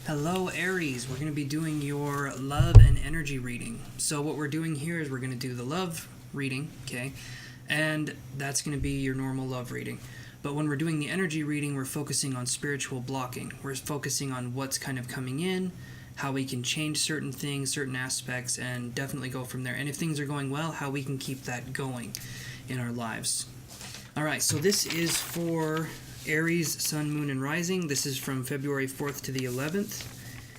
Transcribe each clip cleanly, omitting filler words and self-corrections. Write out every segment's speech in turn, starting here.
Hello Aries, we're going to be doing your love and energy reading. So what we're doing here is we're going to do the love reading, okay? And that's going to be your normal love reading. But when we're doing the energy reading, we're focusing on spiritual blocking. We're focusing on what's kind of coming in, how we can change certain things, certain aspects, and definitely go from there. And if things are going well, how we can keep that going in our lives. Alright, so this is for Aries, Sun, Moon, and Rising. This is from February 4th to the 11th,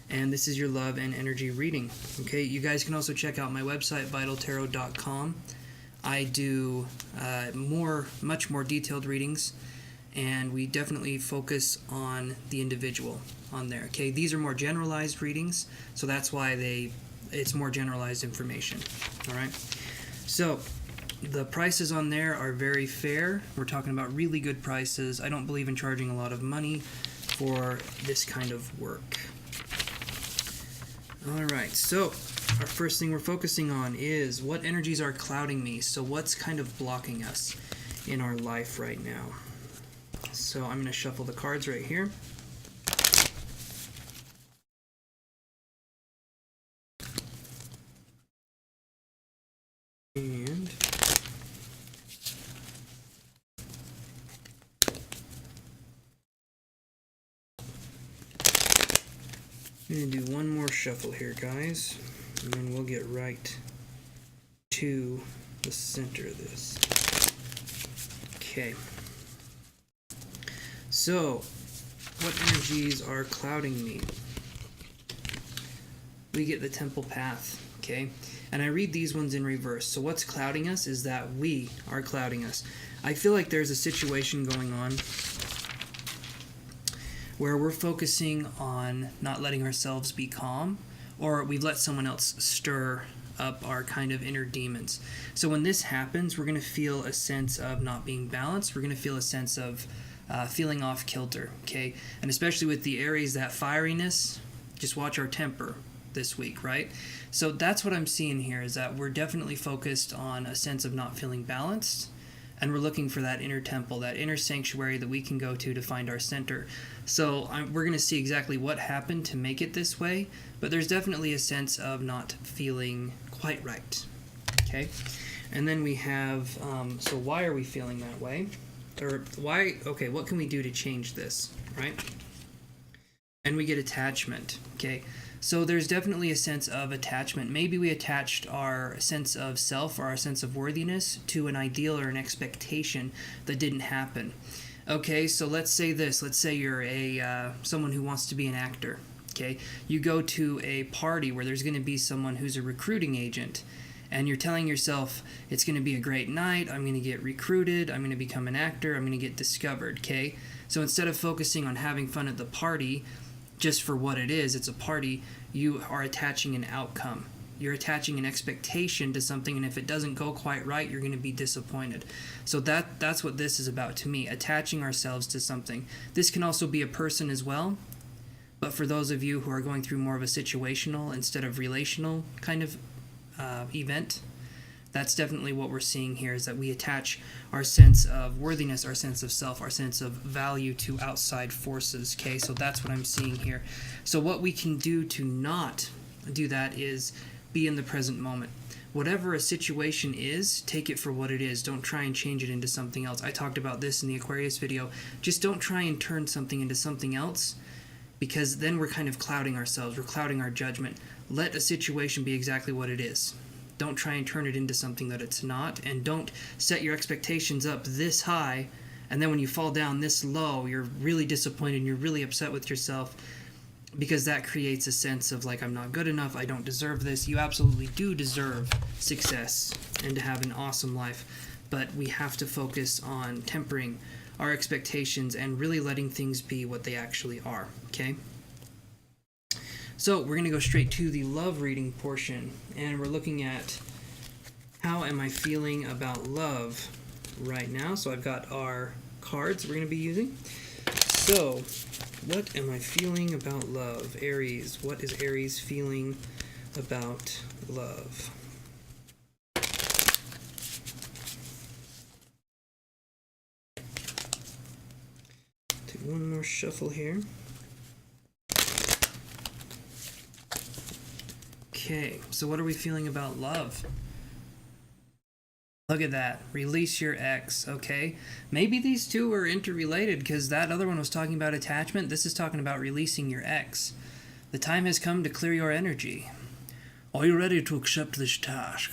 and this is your love and energy reading. Okay, you guys can also check out my website, vitaltarot.com. I do much more detailed readings, and we definitely focus on the individual on there. Okay, these are more generalized readings, so that's why it's more generalized information. All right, so the prices on there are very fair. We're talking about really good prices. I don't believe in charging a lot of money for this kind of work. Alright, so our first thing we're focusing on is what energies are clouding me. So what's kind of blocking us in our life right now. So I'm going to shuffle the cards right here. And I'm going to do one more shuffle here, guys, and then we'll get right to the center of this. Okay. So, what energies are clouding me? We get the Temple Path, okay? And I read these ones in reverse. So what's clouding us is that we are clouding us. I feel like there's a situation going on where we're focusing on not letting ourselves be calm, or we've let someone else stir up our kind of inner demons. So when this happens, we're going to feel a sense of not being balanced. We're going to feel a sense of feeling off kilter, okay? And especially with the Aries, that fieriness, just watch our temper this week, right? So that's what I'm seeing here, is that we're definitely focused on a sense of not feeling balanced, and we're looking for that inner temple, that inner sanctuary that we can go to find our center. So we're going to see exactly what happened to make it this way, but there's definitely a sense of not feeling quite right. Okay? And then we have, so why are we feeling that way? Or why, okay, what can we do to change this, right? And we get attachment, okay? So there's definitely a sense of attachment. Maybe we attached our sense of self or our sense of worthiness to an ideal or an expectation that didn't happen. Okay, so let's say this. Let's say you're someone who wants to be an actor. Okay, you go to a party where there's going to be someone who's a recruiting agent, and you're telling yourself, it's going to be a great night, I'm going to get recruited, I'm going to become an actor, I'm going to get discovered, okay? So instead of focusing on having fun at the party, just for what it is, it's a party, you are attaching an outcome. You're attaching an expectation to something, and if it doesn't go quite right, you're going to be disappointed. So that's what this is about to me, attaching ourselves to something. This can also be a person as well, but for those of you who are going through more of a situational instead of relational kind of event, that's definitely what we're seeing here, is that we attach our sense of worthiness, our sense of self, our sense of value to outside forces, okay? So that's what I'm seeing here. So what we can do to not do that is be in the present moment. Whatever a situation is, take it for what it is. Don't try and change it into something else. I talked about this in the Aquarius video. Just don't try and turn something into something else, because then we're kind of clouding ourselves. We're clouding our judgment. Let a situation be exactly what it is. Don't try and turn it into something that it's not, and don't set your expectations up this high, and then when you fall down this low, you're really disappointed and you're really upset with yourself, because that creates a sense of like, I'm not good enough, I don't deserve this. You absolutely do deserve success and to have an awesome life, but we have to focus on tempering our expectations and really letting things be what they actually are, okay? So we're going to go straight to the love reading portion, and we're looking at how am I feeling about love right now. So I've got our cards we're going to be using. So what am I feeling about love? Aries, what is Aries feeling about love? Take one more shuffle here. Okay, so what are we feeling about love? Look at that. Release your ex, okay? Maybe these two are interrelated because that other one was talking about attachment. This is talking about releasing your ex. The time has come to clear your energy. Are you ready to accept this task?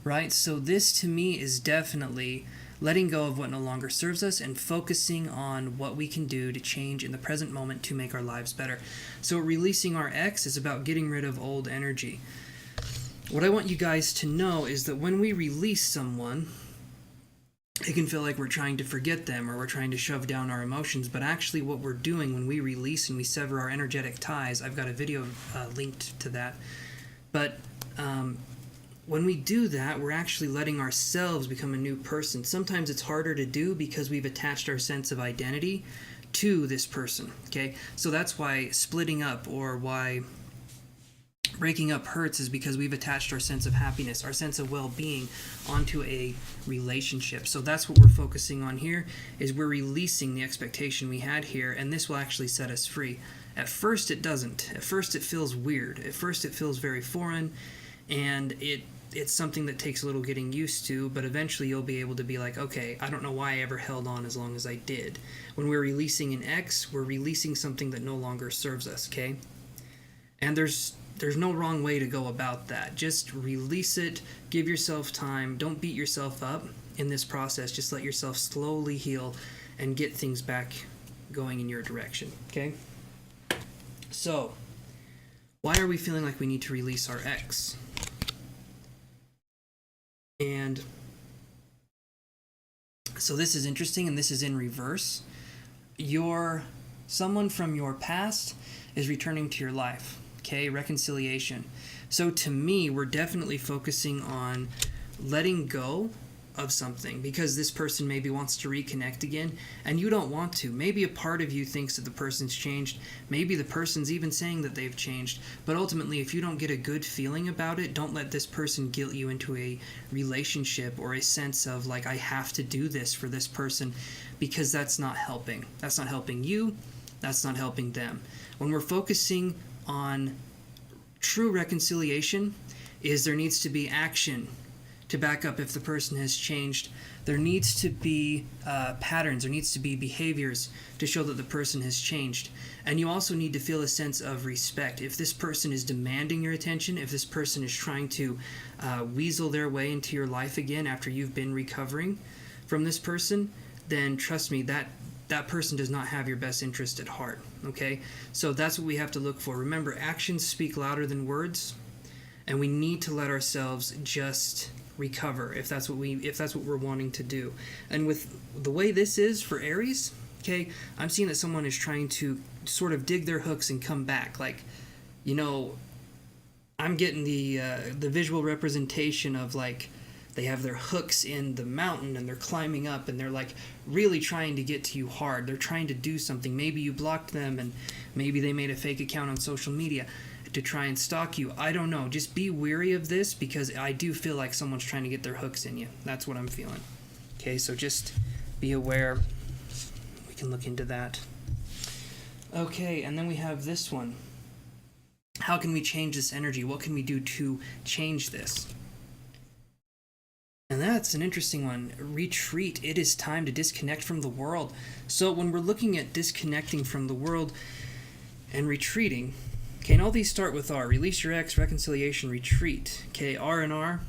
Right? So this to me is definitely letting go of what no longer serves us and focusing on what we can do to change in the present moment to make our lives better. So releasing our ex is about getting rid of old energy. What I want you guys to know is that when we release someone, it can feel like we're trying to forget them or we're trying to shove down our emotions, but actually what we're doing when we release and we sever our energetic ties, I've got a video linked to that, but when we do that, we're actually letting ourselves become a new person. Sometimes it's harder to do because we've attached our sense of identity to this person, okay? So that's why splitting up or why breaking up hurts, is because we've attached our sense of happiness, our sense of well-being onto a relationship. So that's what we're focusing on here, is we're releasing the expectation we had here, and this will actually set us free. At first it doesn't. At first it feels weird. At first it feels very foreign, and it's something that takes a little getting used to, but eventually you'll be able to be like, okay, I don't know why I ever held on as long as I did. When we're releasing an ex, we're releasing something that no longer serves us, okay? And there's no wrong way to go about that. Just release it, give yourself time, don't beat yourself up in this process. Just let yourself slowly heal and get things back going in your direction, okay? So, why are we feeling like we need to release our ex? And so this is interesting, and this is in reverse. Someone from your past is returning to your life. Okay, reconciliation. So to me, we're definitely focusing on letting go of something because this person maybe wants to reconnect again and you don't want to. Maybe a part of you thinks that the person's changed. Maybe the person's even saying that they've changed. But ultimately, if you don't get a good feeling about it, don't let this person guilt you into a relationship or a sense of like, I have to do this for this person, because that's not helping. That's not helping you. That's not helping them. When we're focusing on true reconciliation, is there needs to be action to back up if the person has changed. There needs to be patterns, there needs to be behaviors to show that the person has changed. And you also need to feel a sense of respect. If this person is demanding your attention, if this person is trying to weasel their way into your life again after you've been recovering from this person, then trust me, that person does not have your best interest at heart, okay? So that's what we have to look for. Remember, actions speak louder than words, and we need to let ourselves just recover if that's what we're wanting to do. And with the way this is for Aries, okay, I'm seeing that someone is trying to sort of dig their hooks and come back. Like, you know, I'm getting the visual representation of like, they have their hooks in the mountain and they're climbing up and they're like really trying to get to you hard. They're trying to do something. Maybe you blocked them and maybe they made a fake account on social media to try and stalk you. I don't know. Just be wary of this because I do feel like someone's trying to get their hooks in you. That's what I'm feeling. Okay, so just be aware. We can look into that. Okay, and then we have this one. How can we change this energy? What can we do to change this? And that's an interesting one. Retreat. It is time to disconnect from the world. So when we're looking at disconnecting from the world and retreating, okay, and all these start with R. Release your ex, reconciliation, retreat. Okay, R and R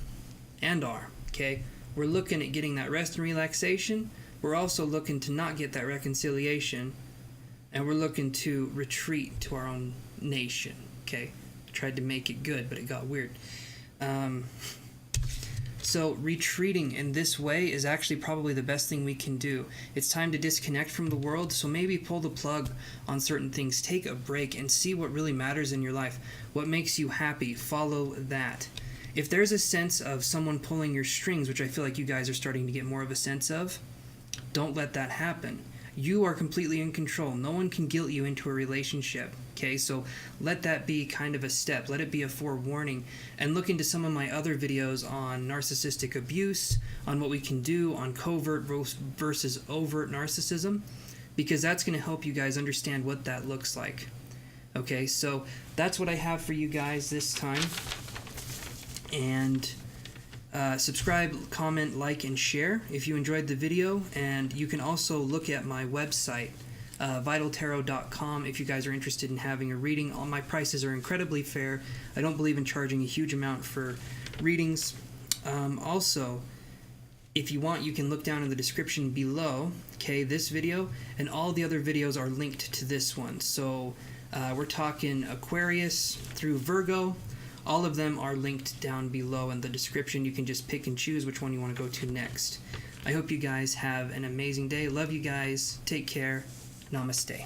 and R. Okay, we're looking at getting that rest and relaxation. We're also looking to not get that reconciliation. And we're looking to retreat to our own nation. Okay, tried to make it good, but it got weird. So retreating in this way is actually probably the best thing we can do. It's time to disconnect from the world, so maybe pull the plug on certain things. Take a break and see what really matters in your life. What makes you happy? Follow that. If there's a sense of someone pulling your strings, which I feel like you guys are starting to get more of a sense of, don't let that happen. You are completely in control. No one can guilt you into a relationship. Okay, so let that be kind of a step. Let it be a forewarning. And look into some of my other videos on narcissistic abuse, on what we can do on covert versus overt narcissism, because that's going to help you guys understand what that looks like. Okay, so that's what I have for you guys this time. And subscribe, comment, like, and share if you enjoyed the video. And you can also look at my website, vitaltarot.com, if you guys are interested in having a reading. All my prices are incredibly fair. I don't believe in charging a huge amount for readings. Also, if you want, you can look down in the description below, okay, this video, and all the other videos are linked to this one. So we're talking Aquarius through Virgo. All of them are linked down below in the description. You can just pick and choose which one you want to go to next. I hope you guys have an amazing day. Love you guys. Take care. Namaste.